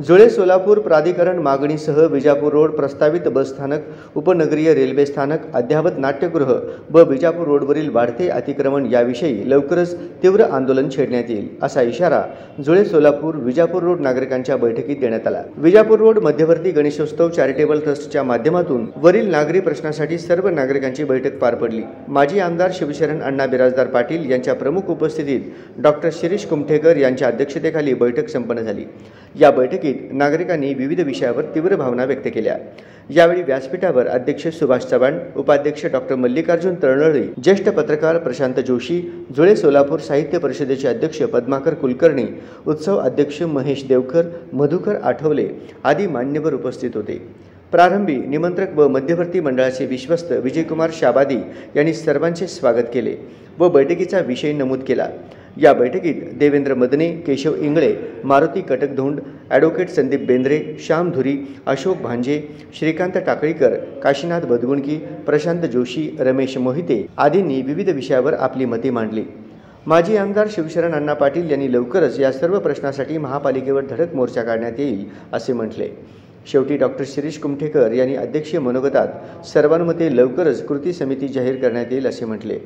जुळे सोलापूर प्राधिकरण मागणीसह विजापूर रोड प्रस्तावित बसस्थानक, उपनगरीय रेल्वे स्थानक, अद्ययावत नाट्यगृह व विजापूर रोडवरील वाढते अतिक्रमण याविषयी लवकरच तीव्र आंदोलन छेडण्यात येईल असा इशारा जुळे सोलापूर विजापूर रोड नागरिकांच्या बैठकीत देण्यात आला। विजापूर रोड मध्यवर्ती गणेशोत्सव चॅरिटेबल ट्रस्टच्या माध्यमातून वरील नागरी प्रश्नासाठी सर्व नागरिकांची बैठक पार पडली। माजी आमदार शिवशरण अण्णा बिराजदार पाटील यांच्या प्रमुख उपस्थितीत डॉक्टर शिरीष कुमठेकर यांच्या अध्यक्षतेखाली बैठक संपन्न झाली। या बैठकीत नागरिकांनी विविध विषयावर तीव्र भावना व्यक्त केल्या। यावेळी व्यासपीठावर अध्यक्ष सुभाष चव्हाण, उपाध्यक्ष डॉक्टर मल्लिकार्जुन तळनळी, ज्येष्ठ पत्रकार प्रशांत जोशी, जुळे सोलापूर साहित्य परिषदेचे अध्यक्ष पद्माकर कुलकर्णी, उत्सव अध्यक्ष महेश देवकर, मधुकर आठवले आदी मान्यवर उपस्थित होते। प्रारंभी निमंत्रक व मध्यवर्ती मंडळाचे विश्वस्त विजयकुमार शाबादी यांनी सर्वांचे स्वागत केले व बैठकीचा विषय नमूद केला। या बैठकीत देवेंद्र मदने, केशव इंगळे, मारुती कटकधोंड, ॲडव्होकेट संदीप बेंद्रे, श्याम धुरी, अशोक भांजे, श्रीकांत टाकळीकर, काशीनाथ बदगुणकी, प्रशांत जोशी, रमेश मोहिते आदींनी विविध विषयावर आपली मते मांडली। माजी आमदार शिवशरण अण्णा पाटील यांनी लवकरच या सर्व प्रश्नासाठी महापालिकेवर धडक मोर्चा काढण्यात येईल असे म्हटले। शेवटी डॉक्टर शिरीष कुमठेकर यांनी अध्यक्षीय मनोगतात सर्वांमते लवकरच कृती समिती जाहीर करण्यात येईल असे म्हटले।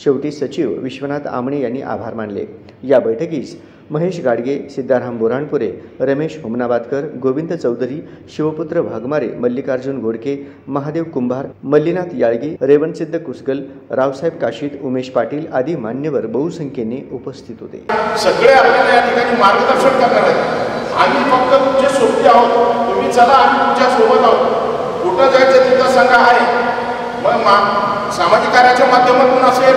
शेवटी सचिव विश्वनाथ आमणे यांनी आभार मानले। या बैठकीस महेश गाडगे, सिद्धाराम बोराणपुरे, रमेश हुमनाबादकर, गोविंद चौधरी, शिवपुत्र भागमारे, मल्लिकार्जुन गोडके, महादेव कुंभार, मल्लीनाथ याळगी, रेवणसिद्ध कुसगल, रावसाहेब काशीद, उमेश पाटील आदी मान्यवर बहुसंख्येने उपस्थित होते। सगळे आपल्याला या ठिकाणी मार्गदर्शन करणार आहेत। आम्ही फक्त तुमचे सोबती आहोत, तुम्ही चला आम्ही तुमच्या सोबत आहोत, कुठं जायचं तिथं सांगा आहे। मग सामाजिक कार्याच्या माध्यमातून असेल,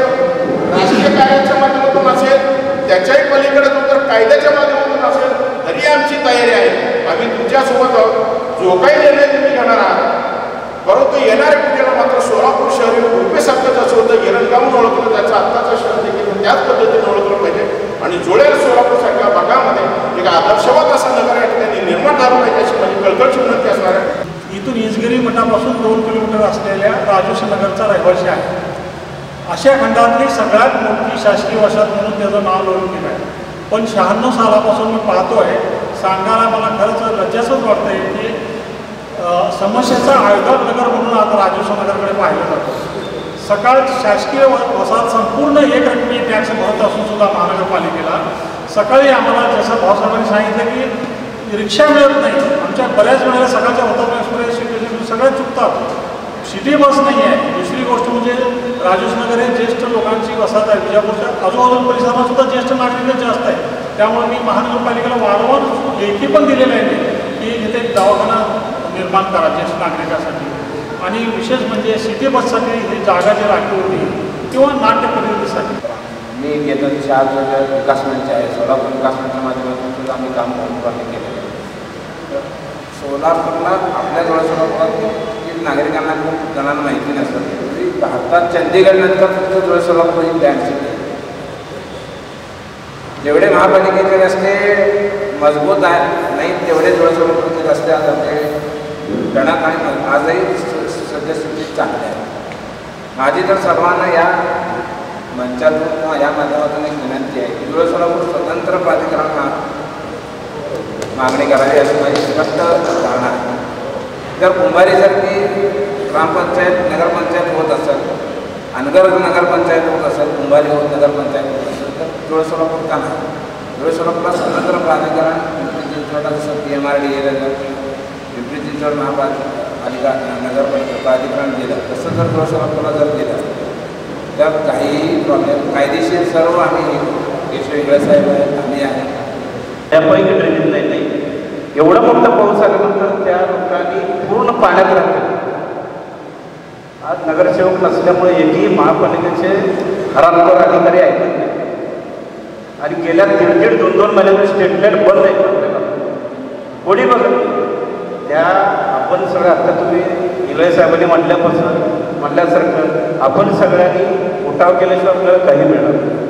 राजकीय कार्याच्या माध्यमातून असेल, त्याच्याही पलीकडे जर कायद्याच्या माध्यमातून असेल तरी आमची तयारी आहे। आम्ही तुमच्यासोबत आहोत। जो काही निर्णय तुम्ही घेणार आहात, परंतु येणाऱ्या पिढीला मात्र सोलापूर शहर पूर्वीसारखं जसं होतं गिरणगावून ओळखलं, त्याचं आत्ताचं शहर देखील त्याच पद्धतीने ओळखलं पाहिजे आणि जुळे सोलापूरसारख्या भागामध्ये एक आदर्शवाद असा नगर या ठिकाणी निर्माण झाला पाहिजे अशी माझी कळकळची विनंती असणार आहे। इथून इंचगिरी मठापासून 2 किलोमीटर असलेल्या राजूशनगरचा रहिवासी आहे। आशिया खंडातली सगळ्यात मोठी शासकीय वसाहत म्हणून त्याचं नाव नोंद केलं आहे। पण 96 सालापासून मी पाहतोय, सांगायला मला खरंच लज्जास्पद वाटतंय की समस्येचा आयोजक नगर म्हणून आता राजूशनगरकडे पाहिलं जातं। सकाळ शासकीय वसाहत संपूर्ण एक रकमी टॅक्स भरत असून सुद्धा महानगरपालिकेला सकाळी आम्हाला जसं भाऊसाहेबांनी सांगितलं की रिक्षा मिळत नाही। आमच्या बऱ्याच वेळेला सकाळच्या होता एक्सप्रेस सिटी सगळ्या चुकतात, सिटी बस नाही आहे। दुसरी गोष्ट म्हणजे राजूशनगर हे ज्येष्ठ लोकांची वसाहत आहे। विजापूरच्या आजूबाजूला परिसरात सुद्धा ज्येष्ठ नागरिक जास्त आहे। त्यामुळे मी महानगरपालिकेला वारंवार लेखी पण दिलेलं आहे की इथे एक दवाखाना निर्माण करा ज्येष्ठ नागरिकांसाठी, आणि विशेष म्हणजे सिटी बससाठी ही जागा जी राखीव होती किंवा नाट्य प्रतिनिधीसाठी। मी गेल्या 4 विकास मंच आहे, सोलापूर विकास मंचच्या माध्यमातून सुद्धा आम्ही काम करून केलं। सोलापूरला आपल्या सोलापुरात नागरिकांना खूप जणांना माहिती नसतं। भारतात चंदीगडनंतर फक्त जुळे सोलापूर ही प्लॅन सिटी। जेवढे महापालिकेचे रस्ते मजबूत आहेत नाही तेवढे जुळे सोलापूरचे रस्ते आज आपले गणात आणि आजही सद्यस्थितीत चांगले आहेत। माझी तर सर्वांना या मंचातून किंवा या माध्यमातून एक विनंती आहे की जुळे सोलापूर स्वतंत्र प्राधिकरणाला मागणी करावी अशी माझी स्पष्ट धारणा आहे। जर कुंभारीसारखी ग्रामपंचायत नगरपंचायत होत असेल, अनगर नगरपंचायत होत असेल, कुंभारी नगरपंचायत होत असेल तर जुळे सोलापूर का नाही? जुळे सोलापूरला स्वतंत्र प्राधिकरण पिंपरी चिंचवडला जसं PMRDA पिंपरी चिंचवड महापालिका नगरपालिका प्राधिकरण दिलं तसं जर जुळे सोलापूरला जर दिलं तर काही प्रॉब्लेम कायदेशीर सर्व आम्ही केशव इंगळे साहेब आहेत, आम्ही आहे त्यापैकी ड्रेनेज लाईन नाही। एवढा मोठा पाऊस आल्यानंतर त्या लोकांनी पूर्ण पाण्यात राहतात। आज नगरसेवक नसल्यामुळे एकही महापालिकेचे हरामखोर अधिकारी ऐकत नाही आणि गेल्या 1.5-2 महिन्यात स्ट्रीट लाईट बंद आहे आपल्याला कोणी बघत नाही। त्या आपण सगळं आता तुम्ही इंगळे साहेबांनी म्हटल्यासारखं आपण सगळ्यांनी उठाव केल्याशिवाय आपल्याला काही मिळणार नाही।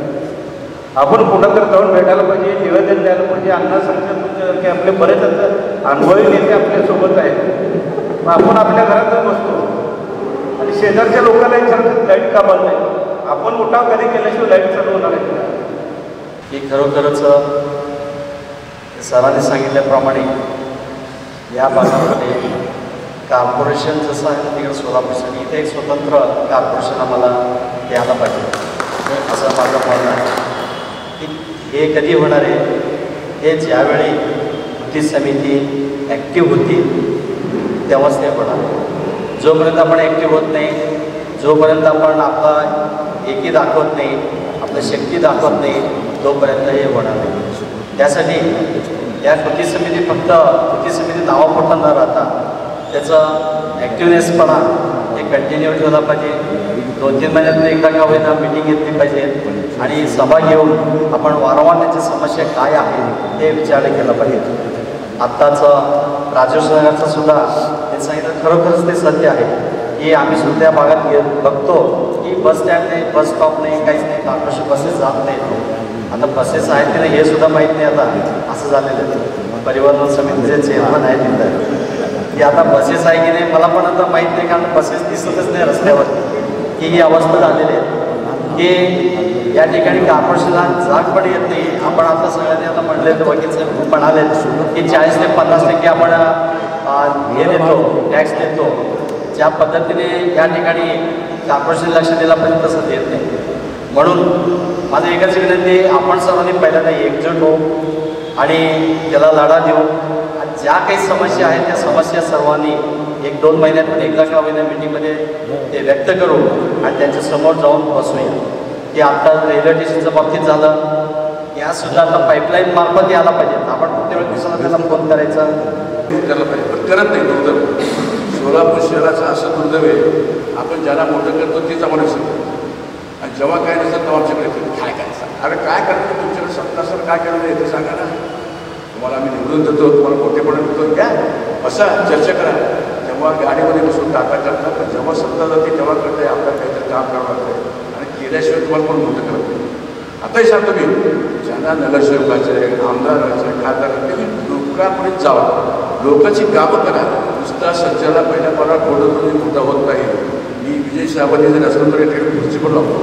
आपण कुठं तर जाऊन भेटायला पाहिजे, निवेदन द्यायला पाहिजे। अण्णासारखे की आपले बरेच आता अनुभवी नेते आपल्यासोबत आहेत। मग आपण आपल्या घरात बसतो आणि शेजारच्या लोकांना विचारतो लाईट का बंद आहे। आपण उठाव कधी केल्याशिवाय लाईट चालू होणार आहे की खरोखरच सरांनी सांगितल्याप्रमाणे या भागामध्ये कॉर्पोरेशन जसं आहे ना तिकडे सोलापूरसाठी इथे एक स्वतंत्र कॉर्पोरेशन आम्हाला द्यायला पाहिजे असं माझं म्हणणं आहे की हे कधी होणार आहे हे ज्यावेळी कृती समिती ॲक्टिव्ह होती तेव्हाच ते होणार. जोपर्यंत आपण ॲक्टिव्ह होत नाही, जोपर्यंत आपण आपला एकी दाखवत नाही, आपली शक्ती दाखवत नाही, तोपर्यंत हे होणार नाही. त्यासाठी या कृती समिती फक्त कृती समिती नावापुरता न राहता त्याचं ॲक्टिवनेसपणा हे कंटिन्यू ठेवला पाहिजे. 2-3 महिन्यातून एकदा का होईना मीटिंग घेतली पाहिजे आणि सभा घेऊन आपण वारंवार त्याची समस्या काय आहे हे विचार केला पाहिजे. आत्ताचं राजूनगरचं सुद्धा ते सांगितलं खरोखरच ते सत्य आहे की आम्ही सुद्धा भागात बघतो की बस स्टँड नाही, बस स्टॉप नाही, काहीच नाही, कॉर्पोरेशन बसेस जात नाही. आता बसेस आहेत की नाही हे सुद्धा माहीत नाही. आता असं झालेलं आहे. परिवहन समितीचे चेअरमन आहे तिथं की आता बसेस आहे की नाही मला पण आता माहीत नाही, कारण बसेस दिसतच नाही रस्त्यावर की ही अवस्था झालेली आहे की या ठिकाणी कॉर्पोरेशनला जाग पण येत नाही. आपण आता सगळ्यांनी आता म्हणले तर बघितलं म्हणाले की 40 ते 50% आपण हे देतो, टॅक्स देतो. ज्या पद्धतीने या ठिकाणी कॉर्पोरेशन लक्ष दिला पाहिजे तसं देत नाही. म्हणून माझं एकच विनंती, आपण सर्वांनी पहिल्यांदा एकजूट होऊ आणि त्याला लढा देऊ आणि ज्या काही समस्या आहेत त्या समस्या सर्वांनी 1-2 महिन्यातून एकदा का होईना मीटिंगमध्ये ते व्यक्त करू आणि त्यांच्यासमोर जाऊन बसूया. की आता रेल्वे स्टेशनच्या बाबतीत झालं, गॅससुद्धा आता पाईपलाईन मार्फत यायला पाहिजे. आपण कुठल्या वेळ दिवसाला त्याला फोन करायचा करायला पाहिजे, पण करत नाही. दुर्दैव सोलापूर शहराचं असं दुर्दैव आहे, आपण ज्याला मोठं करतो तेच आम्हाला विसरतो आणि जेव्हा काय नसतं तेव्हा आमच्याकडे काय करायचं. अरे काय करायचं तुमच्याकडे सत्ता सर काय केलं आहे ते सांगा ना. तुम्हाला आम्ही निवडून देतो, तुम्हाला मोठेपणा देतो, घ्या बसा चर्चा करा. जेव्हा गाडीमध्ये बसून टाटा करतात पण जेव्हा सत्ता जाते तेव्हा कळतं आहे आपल्याला काहीतरी काम करावं लागतं आणि केल्याशिवाय तुम्हाला कोण मोठं करत नाही. आताही सांगतो मी, ज्यांना नगरसेवकाचे, आमदाराचे, खासदाराचे लोकांपर्यंत जावा, लोकांची कामं करा. नुसता सज्जाला पहिल्या पारा फोटो तुम्ही मोठा होत नाही. मी विजय साहेबांनी जर असलं तर एक खुर्ची पण लावतो,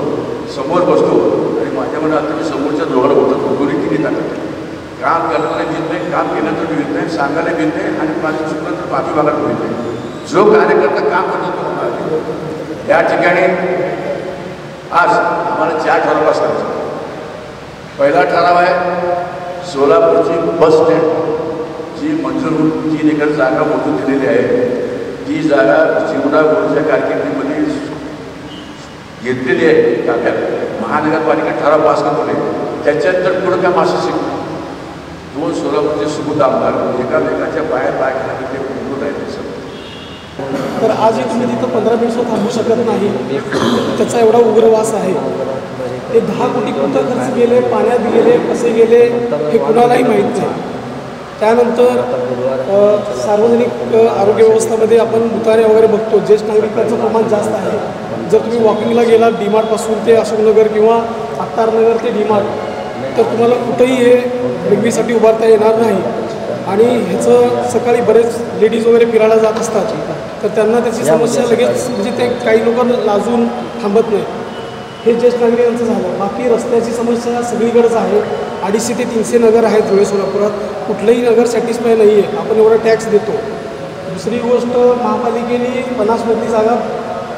समोर बसतो आणि माझ्या मनात मी समोरच्या दोघांना बोलतो दोन्ही किती टाकत काम करणारे भीत नाही, काम केलं तर भीत नाही, सांगायला भीत नाही आणि माझं चुकलं तर माफी मागायला भीत नाही. जो कार्यकर्ता काम करतो तो होणार. या ठिकाणी आज आम्हाला 4 ठराव असतात. पहिला ठराव आहे सोलापूरची बस स्टँड जी मंजूर होऊन 3 एकर जागा मोजून दिलेली आहे. ती जागा जीवनापूरच्या कारकिर्दीमध्ये घेतलेली आहे ताब्यात. महानगरपालिका ठराव पास करतो त्याच्यात तर पुढं काम असं शिकतो. 2 सोलापूरचे सुबूत आमदार एकामेकाच्या बाहेर खाली ते पूर्ण आहेत. तर आजही तुम्ही तिथं 15 मिनिटं थांबू शकत नाही. त्याचा एवढा उग्रवास आहे. ते 10 कोटी कुठं खर्च गेले, पाण्यात गेले, कसे गेले हे कुणालाही माहीत नाही. त्यानंतर सार्वजनिक आरोग्य व्यवस्थामध्ये आपण दुकाने वगैरे बघतो, ज्येष्ठ नागरिकांचं प्रमाण जास्त आहे. जर तुम्ही वॉकिंगला गेलात डीमार्टपासून ते अशोकनगर किंवा अत्तारनगर ते डीमार्ट तर तुम्हाला कुठेही हे डिग्रीसाठी उभारता येणार नाही. आणि ह्याचं सकाळी बरेच लेडीज वगैरे फिरायला जात असतात तर त्यांना त्याची समस्या लगेच म्हणजे ते काही लोक लाजून थांबत नाही. हे ज्येष्ठ नागरिकांचं झालं. बाकी रस्त्याची समस्या सगळीकडेच आहे. 250 ते 300 नगर आहेत धुळे सोलापुरात. कुठलंही नगर सॅटिस्फाय नाही आहे. आपण एवढा टॅक्स देतो. दुसरी गोष्ट महापालिकेने 50 जागा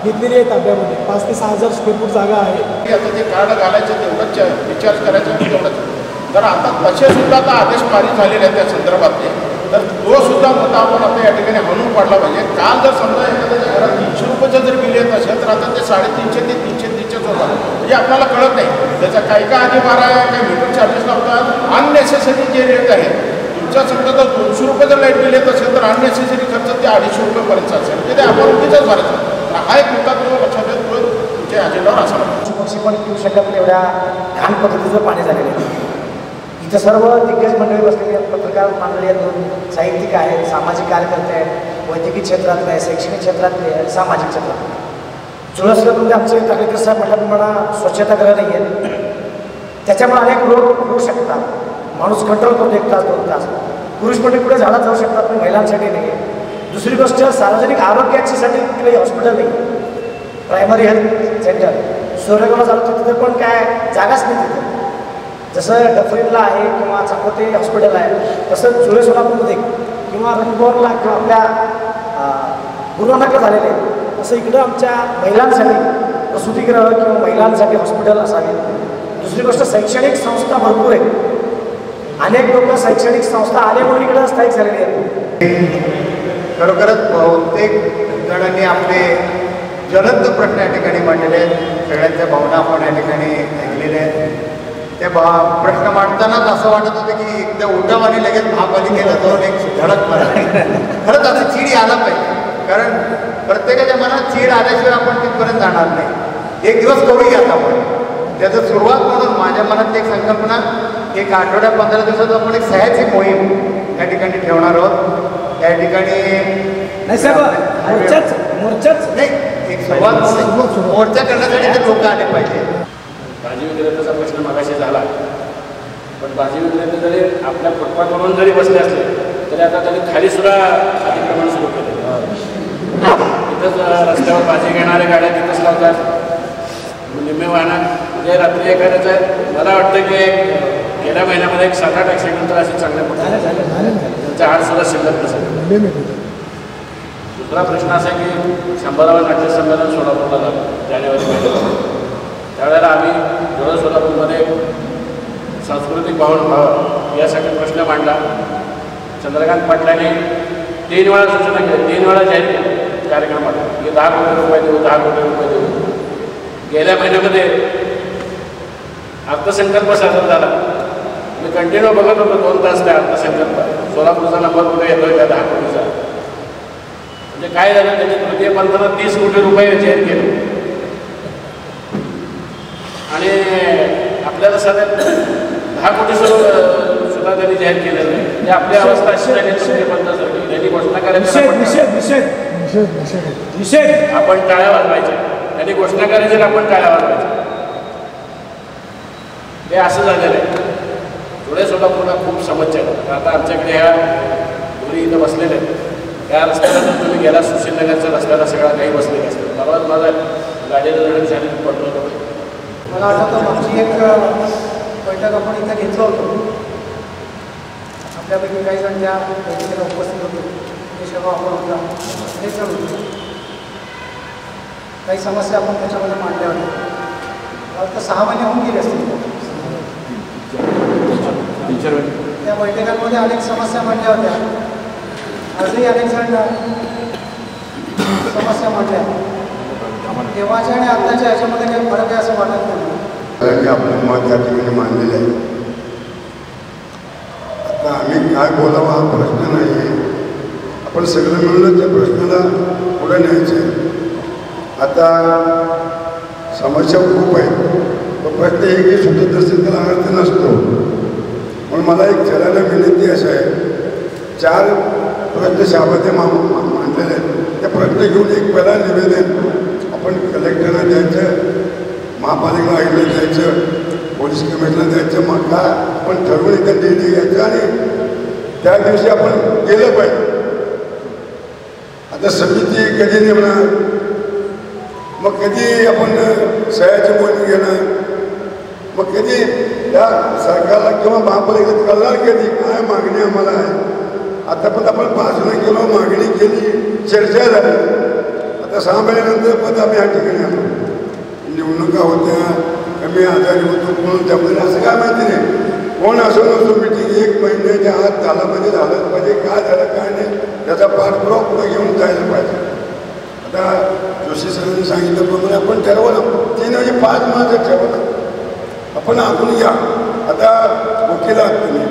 घेतलेली आहे ताब्यामध्ये. 5 ते 6,000 स्क्वेअर फूट जागा आहे. आता ते कार्ड घालायचं तेवढंच रिचार्ज करायचं तेवढंच. तर आता तसेसुद्धा आता आदेश पारित झालेले आहेत त्या संदर्भातले. तर तो सुद्धा मुद्दा आपण आता या ठिकाणी म्हणून पाडला पाहिजे. काल जर समजा एखाद्या घरात 300 रुपयाचं जर बिल येत असेल तर आता ते 350 ते 300 होतात. म्हणजे आपल्याला कळत नाही त्याचा काही अधिभार आहे, काही मीटर चार्जेस लावतात. अननेसेसरी जे रेट आहे तुमच्या समजा जर 200 रुपये जर लाईट बिल येत असेल तर अननेसेसरी खर्च ते 250 रुपयेपर्यंत असेल. म्हणजे ते आपण उगीच भरायचं. हा एक मुद्दा तुम्ही लक्षात येतो तुमच्या अजेंडावर असावा. पक्षी पण पिऊ शकत नाही एवढ्या घाण पद्धतीचं पाणी झालेलं आहे. इथं सर्व दिग्गज मंडळी बसलेली आहेत, पत्रकार मंडळी आहेत, साहित्यिक आहेत, सामाजिक कार्यकर्ते आहेत, वैद्यकीय क्षेत्रातले आहे, शैक्षणिक क्षेत्रातले आहे, सामाजिक क्षेत्रातले. जुळसल्यामध्ये आमचे तक्रार साहेब म्हटल्याप्रमाणे स्वच्छतागृह नाही आहेत. त्याच्यामुळे अनेक रोग होऊ शकतात. माणूस कंट्रोल करतो 1 तास 2 तास. पुरुष मंडळी पुढे झाडात जाऊ शकतात पण महिलांसाठी नाही आहे. दुसरी गोष्ट सार्वजनिक आरोग्यासाठी कुठलंही हॉस्पिटल नाही. प्रायमरी हेल्थ सेंटर सूर्यगावला झालं तर तिथं पण काय जागाच नाही. तिथं जसं डफरीनला आहे किंवा चाकोते हॉस्पिटल आहे तसं जुळे सोलापूरमध्ये किंवा रणगोरला किंवा आपल्या गुरुनानकला झालेले आहेत. असं इकडं आमच्या महिलांसाठी प्रसूतिगृह किंवा महिलांसाठी हॉस्पिटल असावे. दुसरी गोष्ट शैक्षणिक संस्था भरपूर आहेत. अनेक लोक शैक्षणिक संस्था आले म्हणून इकडं स्थायिक झालेले आहेत. खरोखरच बहुतेक जणांनी आपले ज्वलंत प्रश्न या ठिकाणी मांडलेले आहेत. सगळ्यांच्या भावना आपण या ठिकाणी ऐकलेल्या आहेत. ते प्रश्न मांडतानाच असं वाटत होतं की एकदा उठाव आणि लगेच महापालिकेला जाऊन एक धडक मारा. खरंच आता चीड यायला पाहिजे, कारण प्रत्येकाच्या मनात चीड आल्याशिवाय आपण तिथपर्यंत जाणार नाही. एक दिवस करूया आपण. त्याचं सुरुवात म्हणून माझ्या मनात एक संकल्पना, एक आठवड्या 15 दिवसात आपण एक सह्याची मोहीम त्या ठिकाणी ठेवणार आहोत. त्या ठिकाणी नाही साहेब मोर्चाच नाही, एक सुरुवात म्हणून मोर्चा करण्यासाठी ते लोक आले पाहिजे. भाजी विक्रेत्याचा प्रश्न मागाशी झाला, पण भाजी विक्रेते जरी आपल्या फुटपाथवरून जरी बसले असले तरी आता त्यांनी खाली सुद्धा अतिक्रमण सुरू केलं. तिथंच रस्त्यावर भाजी घेणाऱ्या गाड्या तिथंच लावतात. निम्मे वाहनं म्हणजे रात्री एखाद्याचं आहे. मला वाटतं की गेल्या महिन्यामध्ये एक 7-8 ॲक्सिडेंट तर असे चांगल्या पडतात. त्यांचा हाडसुद्धा शिल्लक नसेल. दुसरा प्रश्न असा आहे की 100वा नाट्य संमेलन सोलापूरला झालं जानेवारी महिन्यात. त्यावेळेला आम्ही जवळ सोलापूरमध्ये सांस्कृतिक भावन व्हावं यासाठी प्रश्न मांडला. चंद्रकांत पाटलांनी 3 वेळा सूचना केली, 3 वेळा जाहीर केली कार्यक्रमात की 10 कोटी रुपये देऊ, 10 कोटी रुपये देऊ. गेल्या महिन्यामध्ये अर्थसंकल्प सादर झाला. मी कंटिन्यू बघत होतो 2 तास त्या अर्थसंकल्प. सोलापूरचा नंबर कुठे येतोय त्या 10 कोटीचा. म्हणजे काय झालं, त्यांनी तृतीय पंथानं 30 कोटी रुपये जाहीर केले आणि आपल्याला साध्या 10 कोटी सुद्धा त्यांनी जाहीर केलेलं नाही. म्हणजे आपली अवस्था अशी झाली तृतीय पंथासारखी. त्यांनी घोषणा करायची, आपण टाळ्या वाजवायच्या. त्यांनी घोषणा करायची, आपण टाळ्या वाजवायच्या. हे असं झालेलं आहे. धुळे सोलापूरला खूप समस्या आहे. आता आमच्याकडे ह्या धुळे इथं बसलेले आहेत. या रस्त्याला जर तुम्ही गेला सुशीलनगरच्या रस्त्याला सगळा काही बसलेले असतात. परवाच माझा गाडीला धडक झाली पडलो होतो. मला आठवतं मागची एक बैठक आपण इथं घेतलं होतं. आपल्यापैकी काही जण त्या बैठकीला उपस्थित होते. ते सेवा आपण होता हे करू. काही समस्या आपण त्याच्यामध्ये मांडल्या होत्या. मला वाटतं 6 महिने होऊन गेले असतील. त्या बैठकांमध्ये अनेक समस्या मांडल्या होत्या. आजही अनेक जण समस्या मांडल्या. तेव्हाच्या आणि आत्ताच्या ह्याच्यामध्ये काही फरक आहे असं वाटत नाही. आपलं मत या ठिकाणी मांडलेलं आहे. आता आम्ही काय बोलावं हा प्रश्न नाही आहे. आपण सगळं मिळून त्या प्रश्नाला पुढे न्यायचं आहे. आता समस्या खूप आहेत. तो प्रश्न एकही सुटत असेल त्याला अर्थ नसतो. म्हणून मला एक जराला विनंती अशी आहे, 4 प्रश्न शाबाते मांडलेले आहेत. ते प्रश्न घेऊन एक पहिला निवेदन आपण कलेक्टरला द्यायचं, महापालिकेला आयुला द्यायचं, पोलीस कमिशनरला द्यायचं. मग काय आपण ठरवून इथं निर्णय घ्यायचा आणि त्या दिवशी आपण गेलं पाहिजे. आता समिती कधी नेमणार, मग कधी आपण सह्याची मोहीम घेणार, मग कधी त्या सरकारला किंवा महापालिकेला कळणार कधी काय मागणी आम्हाला आहे. आता पण आपण भाषणं केलो, मागणी केली, चर्चा झाली. आता 6 महिन्यानंतर पण आम्ही या ठिकाणी आलो. निवडणुका होत्या, कमी आजारी होतो, कोण त्यामध्ये असं काय माहिती नाही. कोण असो नसो मिटिंग 1 महिन्याच्या आत झालं पाहिजे, झालं पाहिजे. काय झालं काय नाही त्याचा पाठपुरावा पुढे घेऊन जायला पाहिजे. आता जोशी सरांनी सांगितल्याप्रमाणे आपण ठरवलं 3 म्हणजे 5 माणसं ठरवलं. आपण आपण घ्या. आता वकील आहात तुम्ही,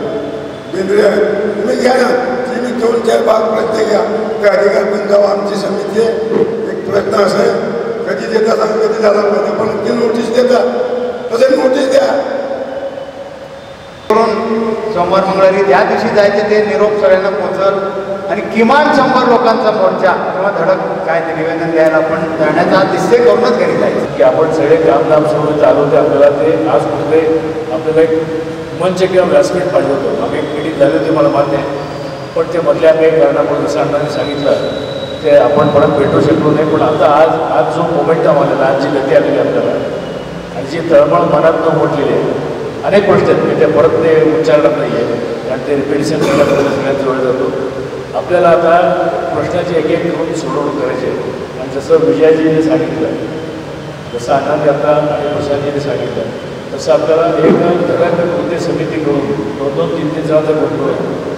बेंद्रे आहेत, तुम्ही घ्या ना. तुम्ही 2-4 भाग प्रत्येक घ्या. त्या अधिकार पण जाऊ. आमची समिती आहे. एक प्रश्न असा आहे, कधी देतात आणि कधी झाला पाहिजे. पण ती नोटीस देतात, तसं नोटीस द्या. सोमवार मंगळवारी ज्या दिवशी जायचे ते निरोप सगळ्यांना पोहोचल आणि किमान 100 लोकांचा मोर्चा किंवा धडक काय ते निवेदन द्यायला आपण जाण्याचा निश्चय करूनच घरी जायचं की आपण सगळे कामधाम सोडून चालू होते. आपल्याला ते आज कुठे आपल्याला एक मंच किंवा व्यासपीठ पाहिजे होतं. आम्ही एक मिटिंग झाली होती मला मान्य आहे, पण ते मधल्या काही कारणामुळे जसं अण्णांनी सांगितलं ते आपण परत भेटू शकलो नाही. पण आता आज जो मोमेंटम आलेला, आज जी गती आलेली आपल्याला आणि जी तळमळ मनात न मोडलेली आहे. अनेक गोष्टी आहेत की त्या परत ते उच्चारणार नाही आहे, कारण ते रिपेडिशन करण्यापर्यंत सगळ्यांचा वेळ जातो. आपल्याला आता प्रश्नाची एक एक करून सोडवणूक करायची आहे. आणि जसं विजयाजीने सांगितलं, जसं आनंद आता आणि प्रसादजीने सांगितलं, तसं आपल्याला एक घरात कृती समिती करून 2-2, 3-3 जणांचा ग्रुप करून